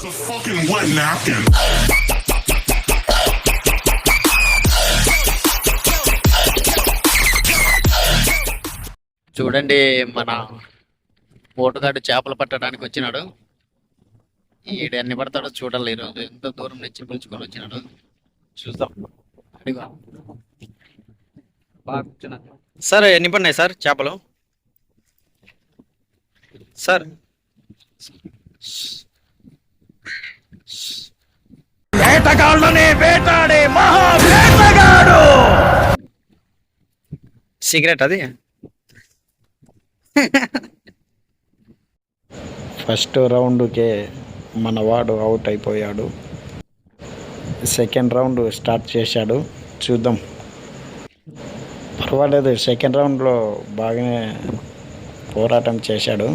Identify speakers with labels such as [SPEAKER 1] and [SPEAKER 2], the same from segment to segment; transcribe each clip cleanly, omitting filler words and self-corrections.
[SPEAKER 1] చూడండి, మన పోటుగాడు చేపలు పట్టడానికి వచ్చినాడు. ఈడు ఎన్ని పడతాడో చూడాలి. ఈరోజు ఎంత దూరం నుంచి పిలుచుకొని వచ్చినాడు చూద్దాం. అడిగా సార్, ఎన్ని పడినాయి సార్ చేపలు? సార్
[SPEAKER 2] వేటగాళ్ళని వేటాడే మహా వేటగాడు.
[SPEAKER 1] సిగరెట్ అది.
[SPEAKER 3] ఫస్ట్ రౌండ్కే మనవాడు అవుట్ అయిపోయాడు. సెకండ్ రౌండ్ స్టార్ట్ చేశాడు, చూద్దాం. పర్వాలేదు, సెకండ్ రౌండ్లో బాగానే పోరాటం చేశాడు.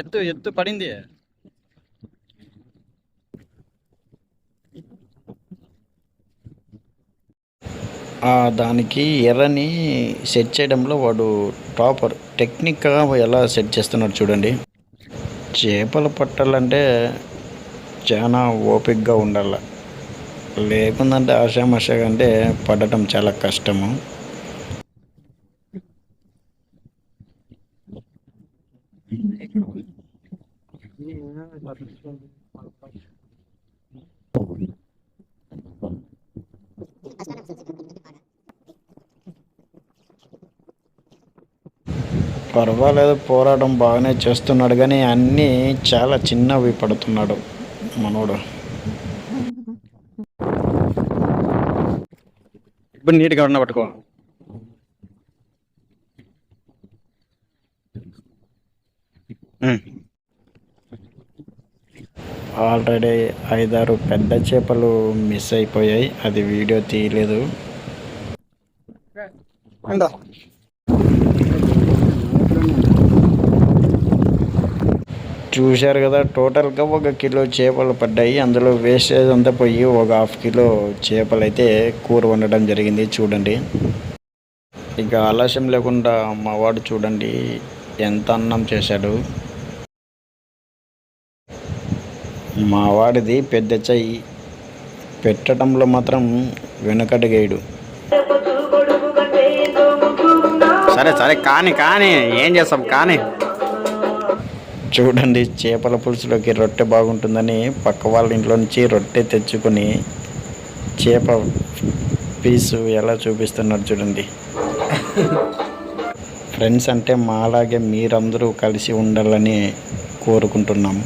[SPEAKER 1] ఎత్తు ఎత్తు పడింది.
[SPEAKER 3] దానికి ఎర్రని సెట్ చేయడంలో వాడు టాపర్. టెక్నిక్గా ఎలా సెట్ చేస్తున్నాడు చూడండి. చేపలు పట్టాలంటే చాలా ఓపికగా ఉండాలి, లేకుందంటే ఆషామాషాగా అంటే పడటం చాలా కష్టము. పర్వాలేదు, పోరాటం బాగానే చేస్తున్నాడు, కానీ అన్నీ చాలా చిన్నవి పడుతున్నాడు మనోడు.
[SPEAKER 1] ఇప్పుడు నీట్గా ఉన్న పట్టుకో.
[SPEAKER 3] ఆల్రెడీ 5-6 పెద్ద చేపలు మిస్ అయిపోయాయి, అది వీడియో తీయలేదు. చూశారు కదా, టోటల్గా 1 కిలో చేపలు పడ్డాయి. అందులో వేస్టేజ్ అంతా పోయి 1/2 కిలో చేపలు అయితే కూర వండడం జరిగింది. చూడండి, ఇక ఆలస్యం లేకుండా మా వాడు చూడండి ఎంత అన్నం చేశాడు. మా వాడిది పెద్ద చెయ్యి, పెట్టడంలో మాత్రం వెనుకడుగేయడు.
[SPEAKER 1] సరే సరే, కానీ కానీ ఏం చేస్తాం కానీ.
[SPEAKER 3] చూడండి, చేపల పులుసులోకి రొట్టె బాగుంటుందని పక్క వాళ్ళ ఇంట్లో నుంచి రొట్టె తెచ్చుకొని చేప పీసు ఎలా చూపిస్తున్నారు చూడండి. ఫ్రెండ్స్ అంటే మాలాగే మీరందరూ కలిసి ఉండాలని కోరుకుంటున్నాము.